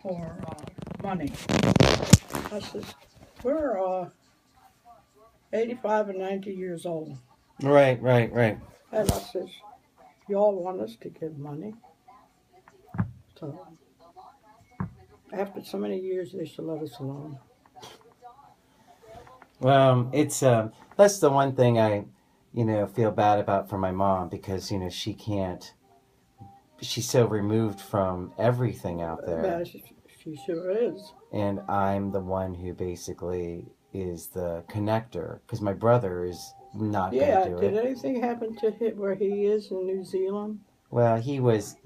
for money. I says, we're 85 and 90 years old. Right, right, right. And I says, y'all want us to give money. So after so many years, they should let us alone. Well, it's that's the one thing I, feel bad about for my mom because she can't. She's so removed from everything out there, But she sure is. and I'm the one who basically is the connector because my brother is not going Yeah, to do did it. anything happen to him where he is in New Zealand? Well, he was,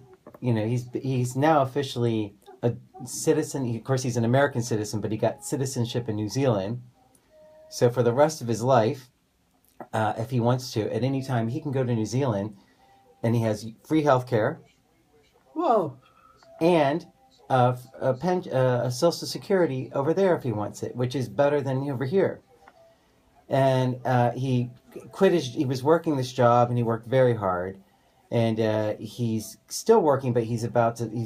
he's now officially a citizen. Of course, he's an American citizen, but he got citizenship in New Zealand. So for the rest of his life, if he wants to, at any time, he can go to New Zealand, and he has free health care Whoa. and a Social Security over there if he wants it, which is better than over here. And he quit his. He was working this job, and he worked very hard. And he's still working, but he's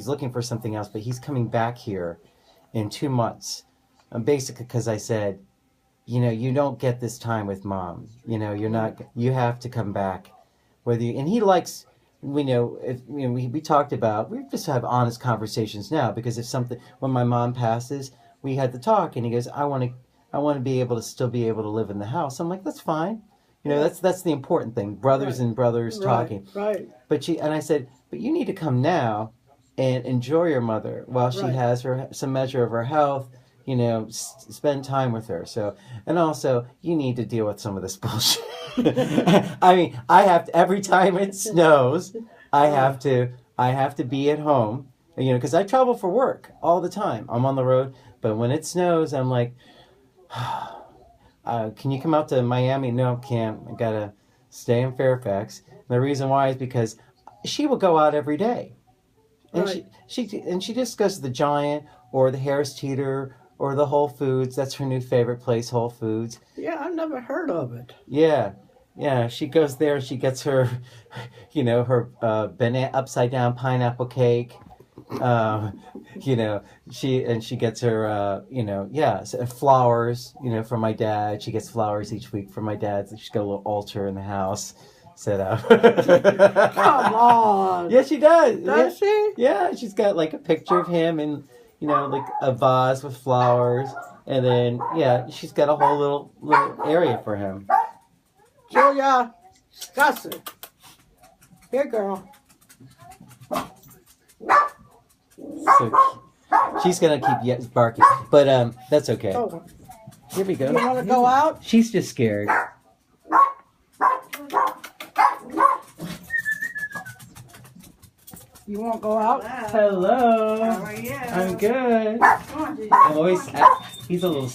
looking for something else. But he's coming back here in 2 months, basically because I said, you don't get this time with mom. You're not. You have to come back, and he likes. We talked about. We just have honest conversations now because if something when my mom passes, we had to talk, and he goes, I want to be able to still be able to live in the house. I'm like, that's fine. That's the important thing. Brothers Right. and brothers talking. Right. But I said, but you need to come now and enjoy your mother while she Right. has some measure of her health. Spend time with her. So, and also, you need to deal with some of this bullshit. I mean, I have to, every time it snows, I have to be at home. Because I travel for work all the time. I'm on the road, but when it snows, I'm like, can you come out to Miami? No, can't. I gotta stay in Fairfax. And the reason why is because she will go out every day, and Right. she just goes to the Giant or the Harris Teeter or the Whole Foods. That's her new favorite place, Whole Foods. Yeah, I've never heard of it. Yeah, yeah. She goes there. She gets her, her banana upside down pineapple cake. Uh, she gets her, flowers, for my dad. She gets flowers each week for my dad. She's got a little altar in the house set up. Come on. Yeah, she does. Does she? Yeah, she's got like a picture of him and, like a vase with flowers. And then, she's got a whole little area for him. Julia, Gussie. Here, girl. So she's gonna keep barking, but that's okay. Oh, Here we go. you want to go out? She's just scared. You won't go out? Hello. How are you? I'm good. I'm always. He's a little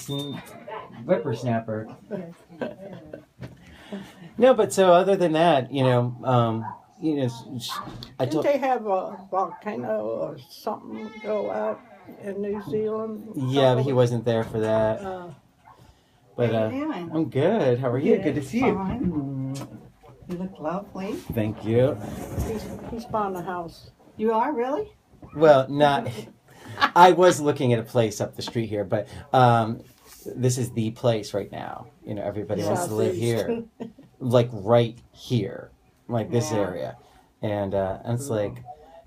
whippersnapper. No, but so other than that, I Didn't told. they have a volcano or something go out in New Zealand? Yeah, but he wasn't there for that. But How you doing? I'm good. How are you? Good to see you. Fine. You look lovely. Thank you. He's buying a house. You are really? Well, not. I was looking at a place up the street here, but this is the place right now. Everybody wants to live here, like right here, like this Yeah. area, and it's like,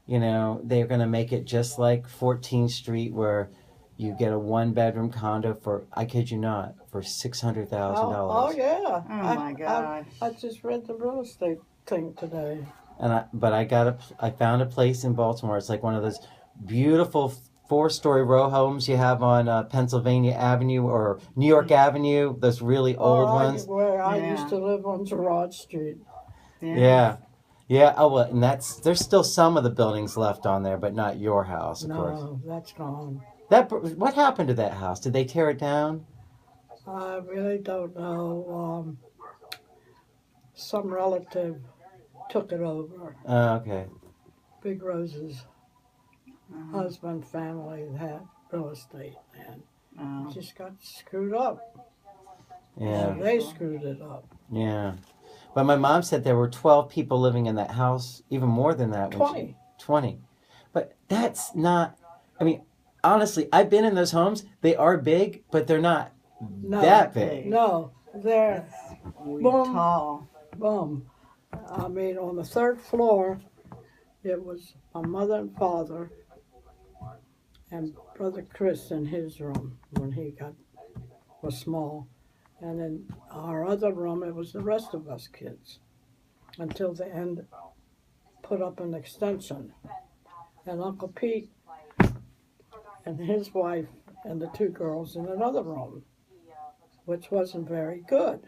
they're gonna make it just like 14th Street, where you get a 1-bedroom condo for, I kid you not, for $600,000. Oh yeah. Oh my gosh. I just read the real estate thing today. And I found a place in Baltimore. It's like one of those beautiful 4-story row homes you have on Pennsylvania Avenue or New York Avenue. Those really old ones. Where I Yeah. used to live on Gerard Street. Yeah, yeah. Oh well, and there's still some of the buildings left on there, but not your house, of course. No, that's gone. What happened to that house? Did they tear it down? I really don't know. Some relative took it over. Okay. Big Rose's husband family had real estate and Oh. it just got screwed up. Yeah. They screwed it up. Yeah. But my mom said there were 12 people living in that house, even more than that. 20. 20. But that's not, I mean, honestly, I've been in those homes. They are big, but they're not No. that big. No, they're We Boom. tall. boom. I mean, on the third floor, it was my mother and father and brother Chris in his room when was small. And in our other room, it was the rest of us kids until the end put up an extension. And Uncle Pete and his wife and the two girls in another room, which wasn't very good.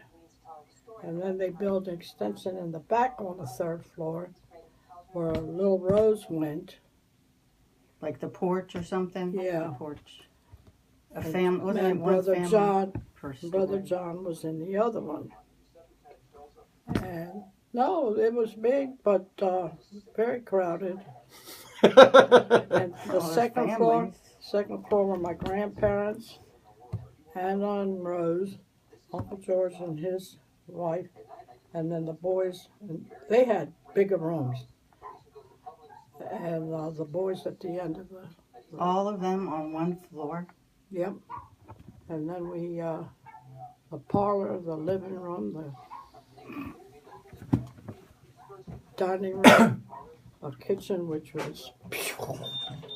And then they built an extension in the back on the third floor where little Rose went. Like the porch or something? Yeah. The porch. A family, wasn't it And one Brother family? John, per story? Brother John was in the other one. And no, it was big, but very crowded. And the Oh, there's second families. floor were my grandparents, Hannah and Rose, Uncle George and his wife, and then the boys. And they had bigger rooms. And the boys at the end of All of them on one floor? yep. And then we, the parlor, the living room, the dining room, a kitchen, which was,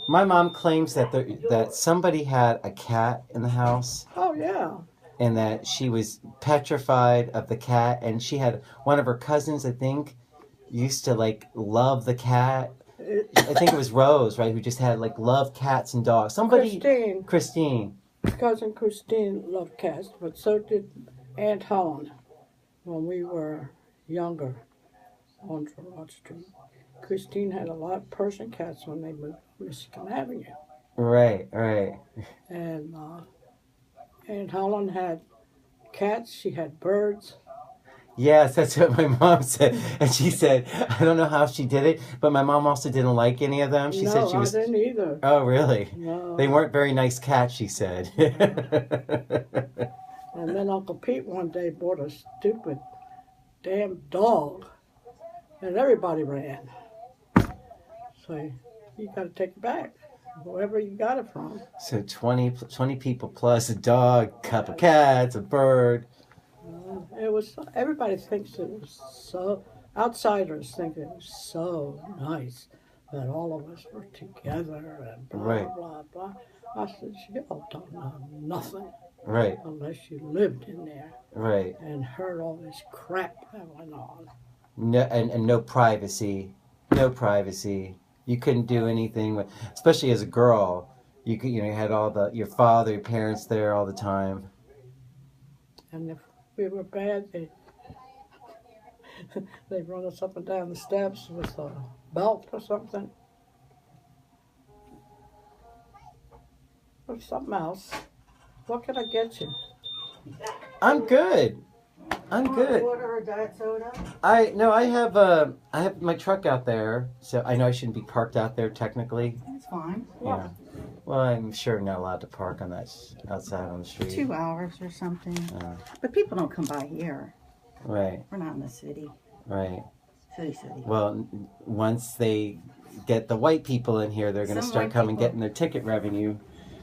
My mom claims that somebody had a cat in the house oh yeah, and that she was petrified of the cat, and she had one of her cousins, I think, used to like love the cat. I think it was Rose, right, who just had like loved cats and dogs. Somebody, Christine. cousin Christine loved cats, but so did Aunt Helen when we were younger on Gerard Street. Christine had a lot of Persian cats when they moved to Michigan Avenue. Right, right. And Aunt Helen had cats, she had birds. Yes, that's what my mom said. And she said, I don't know how she did it, but my mom also didn't like any of them. She said she was. I didn't either. Oh, really? No. They weren't very nice cats, she said. And then Uncle Pete one day bought a stupid damn dog, and everybody ran. So you got to take it back, wherever you got it from. So 20 people plus a dog, couple cats, a bird. It was, everybody thinks it was so, outsiders think it was so nice that all of us were together and blah, Right. blah, blah. I said, you all don't know nothing Right, unless you lived in there right. and heard all this crap that went on. No, and no privacy. No privacy. You couldn't do anything, especially as a girl. You could, you had all your father, your parents there all the time. And if we were bad, they'd run us up and down the steps with a belt or something. Or something else. What can I get you? I'm good. I'm good. Water or diet soda? I have my truck out there, so I know I shouldn't be parked out there technically. That's fine. Yeah. Well, I'm sure not allowed to park on that outside on the street. 2 hours or something. Uh, But people don't come by here. right, We're not in the city. right. City. Well, once they get the white people in here, they're going to Some start white coming, people. getting their ticket revenue.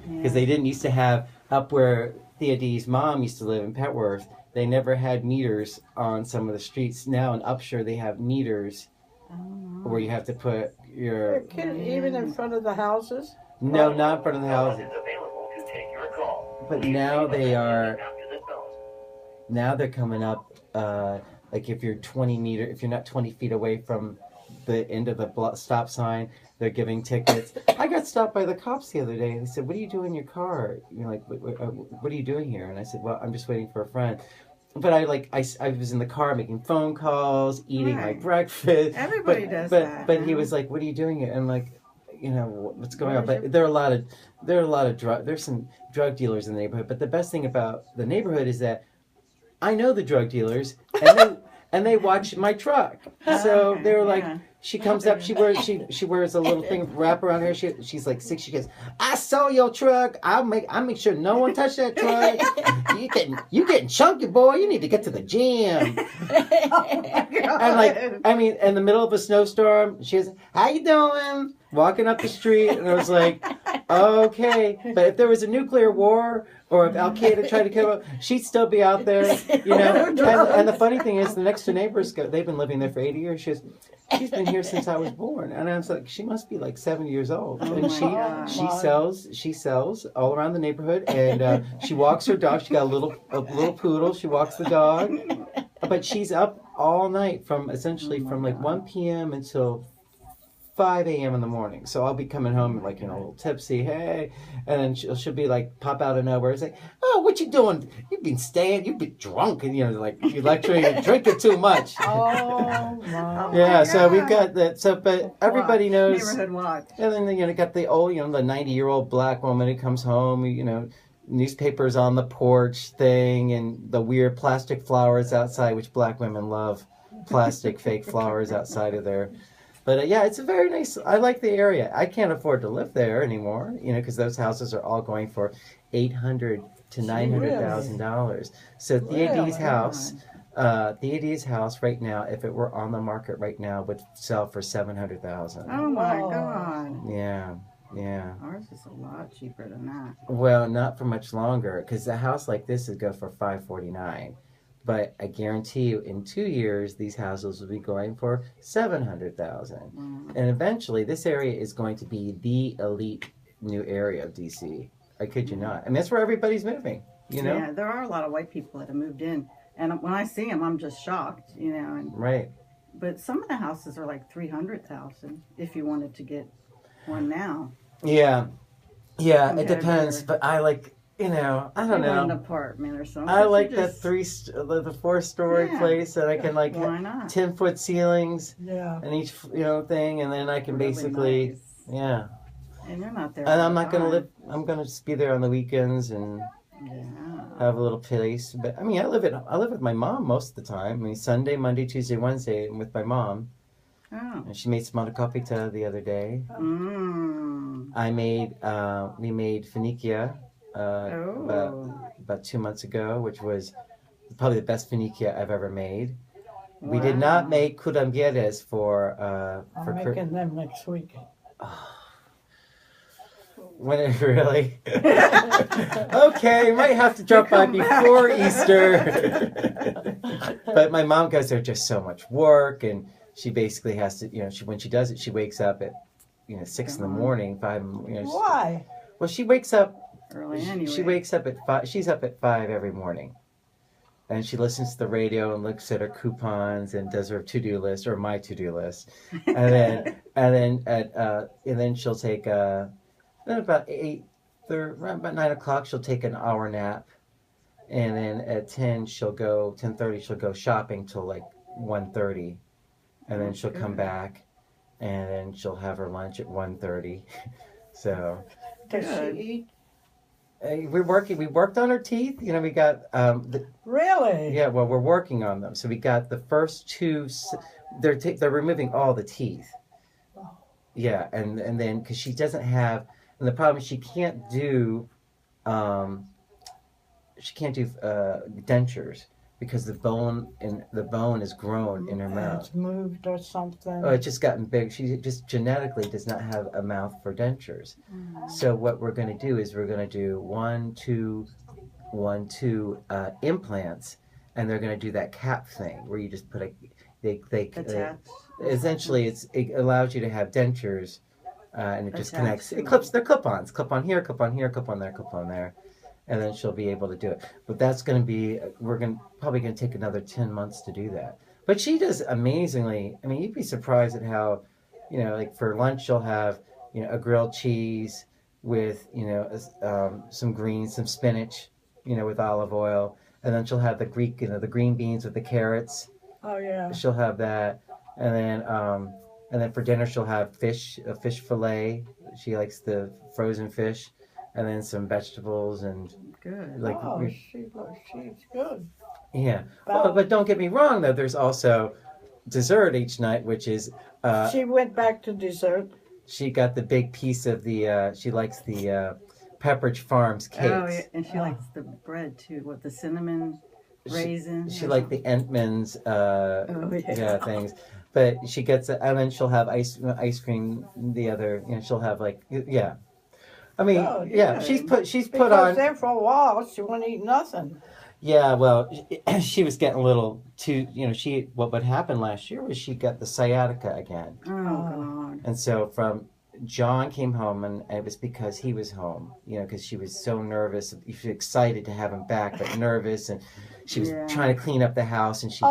Yeah. Because they didn't used to have, up where Thea Dee's mom used to live in Petworth, they never had meters on some of the streets. Now in Upshur, they have meters Oh, where you have to put your... Even in front of the houses? No, not in front of the house. But now they're coming up, like if you're if you're not 20 feet away from the end of the stop sign, they're giving tickets. I got stopped by the cops the other day, and they said, "What are you doing in your car?" What are you doing here? And I said, "Well, I'm just waiting for a friend." But I was in the car making phone calls, eating my Right. breakfast. Everybody does that. But he huh? was like, "What are you doing here?" And I'm like, what's going on? Where's But there are a lot of there's some drug dealers in the neighborhood. But the best thing about the neighborhood is that I know the drug dealers, and they watch my truck. So Okay, they were like, yeah. She comes up. She wears a little thing wrap around her. She's like 6. She goes, "I saw your truck. I make sure no one touched that truck. You getting chunky, boy. You need to get to the gym." And like, I mean, in the middle of a snowstorm, she goes, "How you doing?" Walking up the street, and I was like, "Okay." But if there was a nuclear war or if Al Qaeda tried to kill her, she'd still be out there, you know. And the funny thing is, the next door neighbors they've been living there for 80 years. She's been here since I was born, and I was like, she must be like 70 years old. Oh And she sells all around the neighborhood, and she walks her dog. She got a little poodle. She walks the dog, but she's up all night from like 1 p.m. until 5 a.m. in the morning. So I'll be coming home like, you know, a little tipsy, hey, and then she'll be like, pop out of nowhere. It's like, "Oh, what you doing? You've been drunk, and you know, like you drinking too much." Oh my. Yeah, so we've got that. So, but everybody knows. Neighborhood watch. And then you know, got the old, you know, the 90-year-old black woman who comes home, you know, newspapers on the porch thing, and the weird plastic flowers outside, which black women love, plastic fake flowers outside of there. But yeah, it's a very nice. I like the area. I can't afford to live there anymore, you know, because those houses are all going for $800,000 to $900,000. So Thea D's house, Thea D's house right now, if it were on the market right now, would sell for $700,000. Oh my God. Yeah, yeah. Ours is a lot cheaper than that. Well, not for much longer, because a house like this would go for $549,000. But I guarantee you, in 2 years, these houses will be going for $700,000. And eventually, this area is going to be the elite new area of DC. I kid you not. I mean, that's where everybody's moving, you know? Yeah, there are a lot of white people that have moved in. And when I see them, I'm just shocked, you know. And, Right. but some of the houses are like $300,000 if you wanted to get one now. Yeah. Yeah, it Compared depends. to- But I like, you know, I don't You want an know. apartment or something. I You like just- the 4-story Yeah. place that I can like Why not? 10-foot ceilings Yeah. and each, you know, thing, and then I can Really basically, nice. yeah. And you're not there. And all I'm the not gonna time. live. I'm gonna just be there on the weekends and Yeah. have a little place. But I mean, I live with my mom most of the time. I mean, Sunday, Monday, Tuesday, Wednesday, I'm with my mom. Oh. And she made smalakopita the other day. We made finikia about 2 months ago, which was probably the best finikia I've ever made. We did not make curambieres for I'm making them next week. When it really? Okay, might have to drop by before Easter. But my mom goes, there's just so much work, and she basically has to, you know, when she does it, she wakes up at, you know, 6 in the morning, 5, you know. Why? Well, she wakes up Early anyway. She wakes up at 5. She's up at 5 every morning. And she listens to the radio and looks at her coupons and does her to-do list, or my to-do list. And then she'll take then about 9 o'clock she'll take an hour nap. And then at 10:30 she'll go shopping till like 1:30. And then she'll come back and then she'll have her lunch at 1:30. So Does she eat? we worked on her teeth. You know, we got Really? yeah, well, we're working on them. So we got the first 2. They're removing all the teeth. Yeah, and then because she doesn't have, and the problem is she can't do dentures because the bone is grown in her mouth. It's moved or something. Oh, it's just gotten big. She just genetically does not have a mouth for dentures. So what we're going to do is we're going to do 1, 2 implants, and they're going to do that cap thing where you just put essentially it allows you to have dentures, and it just connects. It clips. They're clip-ons. Clip on here, clip on here, clip on there, clip on there. And then she'll be able to do it. But that's going to be, probably going to take another 10 months to do that. But she does amazingly. I mean, you'd be surprised at how, you know, like for lunch she'll have, you know, a grilled cheese with, you know, some greens, some spinach, you know, with olive oil. And then she'll have the the green beans with the carrots. Oh, yeah. She'll have that. And then for dinner she'll have a fish fillet. She likes the frozen fish. And then some vegetables and Good. like She's good. yeah. Well, but don't get me wrong though. There's also dessert each night, which is She went back to dessert. She got the big piece of the. She likes the Pepperidge Farms cakes. Oh, yeah. And she likes the bread too. What, the cinnamon raisin? She liked the Entman's yeah. things, but she gets and then she'll have ice cream. The other, she'll have like yeah. I mean, yeah, she's put Because on. there for a while she wouldn't eat nothing. Yeah, well, she was getting a little too. What happened last year was she got the sciatica again. Oh God! And so from John came home, and it was because he was home. Because she was so nervous. She was excited to have him back, but nervous, and she was trying to clean up the house, and she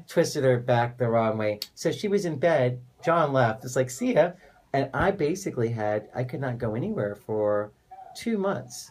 twisted her back the wrong way. So she was in bed. John left. It's like, see ya. And I basically I could not go anywhere for 2 months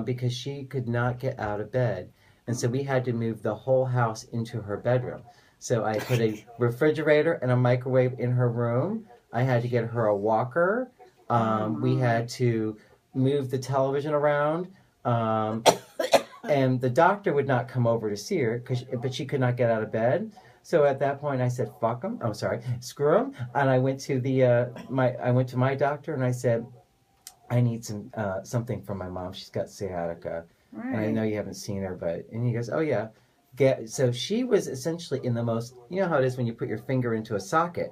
because she could not get out of bed. And so we had to move the whole house into her bedroom. So I put a refrigerator and a microwave in her room. I had to get her a walker. We had to move the television around. And the doctor would not come over to see her, but she could not get out of bed. So at that point, I said, "Fuck them." I'm sorry, screw them. And I went to my doctor and I said, "I need something for my mom. She's got sciatica, and I know you haven't seen her, but." And he goes, "Oh yeah." So she was essentially in the most. You know how it is when you put your finger into a socket.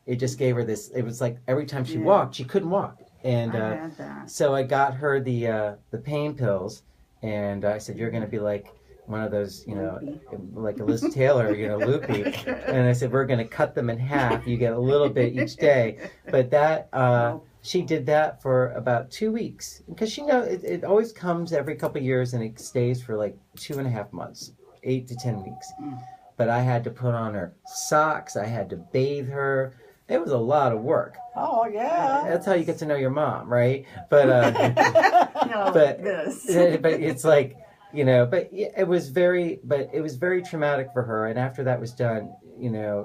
It just gave her this. It was like every time she walked, she couldn't walk. And I had that. So I got her the pain pills, and I said, "You're going to be like one of those, like a Liz Taylor, loopy." And I said, "We're going to cut them in half. You get a little bit each day." But that she did that for about 2 weeks because it always comes every couple of years and it stays for like 2.5 months, 8 to 10 weeks. But I had to put on her socks. I had to bathe her. It was a lot of work. Oh yeah. That's how you get to know your mom, right? But but it's like. But it was very traumatic for her. And after that was done,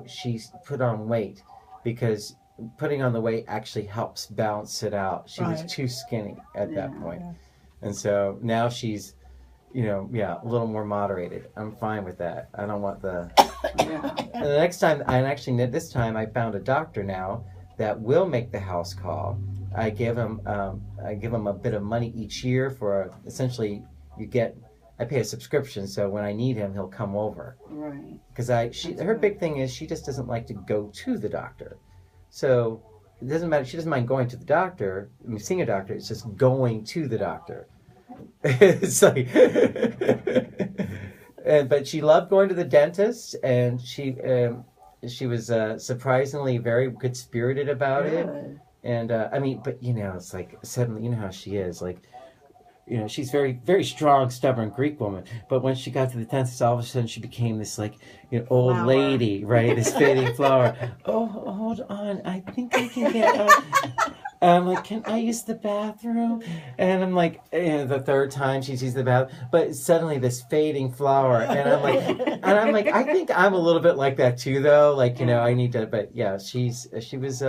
she put on weight because putting on the weight actually helps balance it out. She was too skinny at that point. Yeah. And so now she's, a little more moderated. I'm fine with that. I don't want the... And the next time, this time I found a doctor now that will make the house call. I give him a bit of money each year for essentially I pay a subscription, so when I need him, he'll come over. Right. Because her big thing is she just doesn't like to go to the doctor. So it doesn't matter. She doesn't mind going to the doctor. Seeing a doctor. It's just going to the doctor. It's like, but she loved going to the dentist, and she was surprisingly very good spirited about it. And but it's like suddenly, how she is like. She's very, very strong, stubborn Greek woman. But when she got to the dentist, all of a sudden she became this old lady, right? This fading flower. Oh, hold on. I think I can get. I'm like, can I use the bathroom? And I'm like, the third time she sees the bathroom, but suddenly this fading flower, and I'm like, I think I'm a little bit like that too, though. Like, I need to. But yeah, she was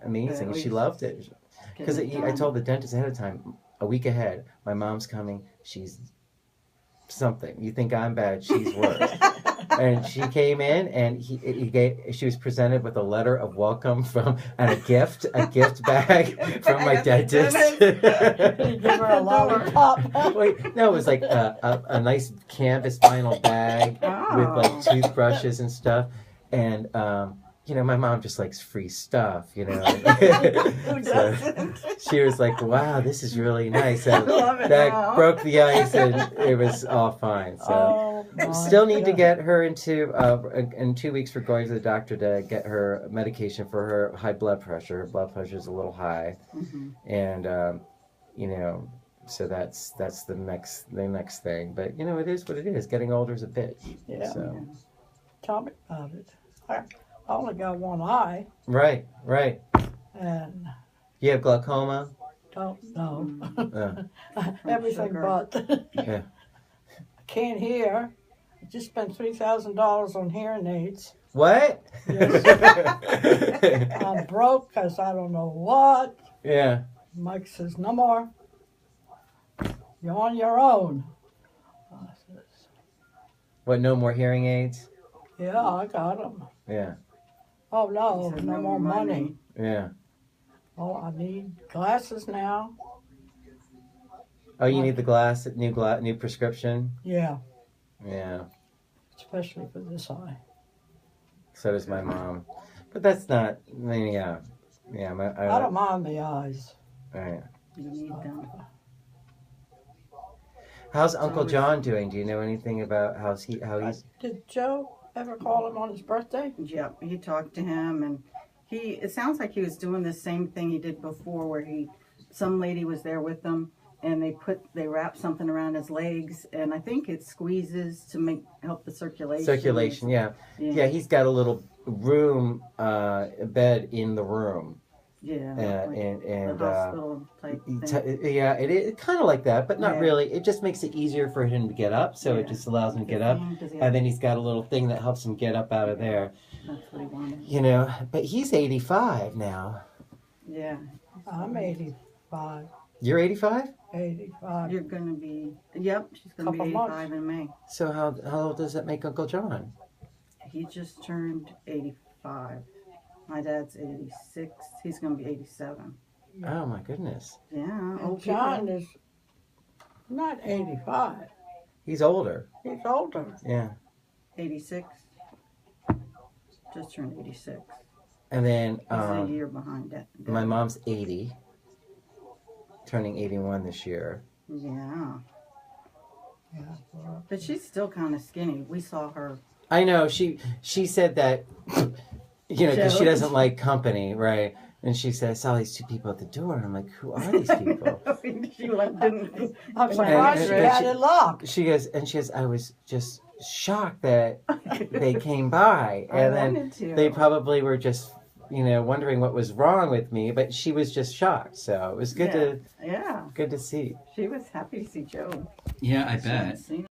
amazing. She loved it because I told the dentist ahead of time. A week ahead, my mom's coming. She's something. You think I'm bad? She's worse. And she came in, and she was presented with a letter of welcome and a gift bag from my dentist. Give her a lollipop. Wait, no, it was like a nice canvas vinyl bag with like toothbrushes and stuff, and. My mom just likes free stuff, Who doesn't? So she was like, "Wow, this is really nice." And love it that now. broke the ice, and it was all fine. So still need to get her into in 2 weeks. We're going to the doctor to get her medication for her high blood pressure. Her blood pressure is a little high, and so that's the next thing. But it is what it is. Getting older is a bitch. Yeah. So. Tell me about it. I only got one eye. Right. And You have glaucoma? don't know. Everything but. Yeah. I can't hear. I just spent $3,000 on hearing aids. What? Yes. I'm broke because I don't know what. Yeah. Mike says, "No more. You're on your own." I says, What, no more hearing aids? "Yeah, I got them." Yeah. Oh no, He said, no more money. Yeah. Oh, I need glasses now. Oh, you need the new prescription? Yeah, Yeah. especially for this eye. So does my mom. But that's not, I mean, yeah. Yeah, I don't mind the eyes. right. You need them. How's Uncle John doing? Do you know anything about how he's? Did Joe ever call him on his birthday? Yep, he talked to him, and it sounds like he was doing the same thing he did before, where some lady was there with him, and they wrapped something around his legs, and I think it squeezes to help the circulation. Circulation, yeah. Yeah, he's got a little room, bed in the room. Yeah, and the hospital type thing. Yeah, it kind of like that, but not Yeah. really. It just makes it easier for him to get up, so it just allows him to get up. And then he's got a little thing that helps him get up out of there. That's what he wanted. You know, but he's 85 now. Yeah. I'm 85. You're 85? 85. You're going to be, yep, she's going to be Couple 85 months. in May. So how old does that make Uncle John? He just turned 85. My dad's 86. He's going to be 87. Oh my goodness. Yeah. And Old John people. is not 85. He's older. He's older. Yeah. 86. Just turned 86. And then He's a year behind that. my mom's 80, turning 81 this year. Yeah. Yeah. Well, But she's still kind of skinny. We saw her. I know she said that, you know, because she doesn't like company, right? And she said, I saw these two people at the door, and I'm like, who are these people? She didn't. I'm surprised she had it locked. She goes, I was just shocked that they came by, and then they probably were just, you know, wondering what was wrong with me, but she was just shocked. So it was good Yeah. good to see. She was happy to see Joe. Yeah, I She hadn't seen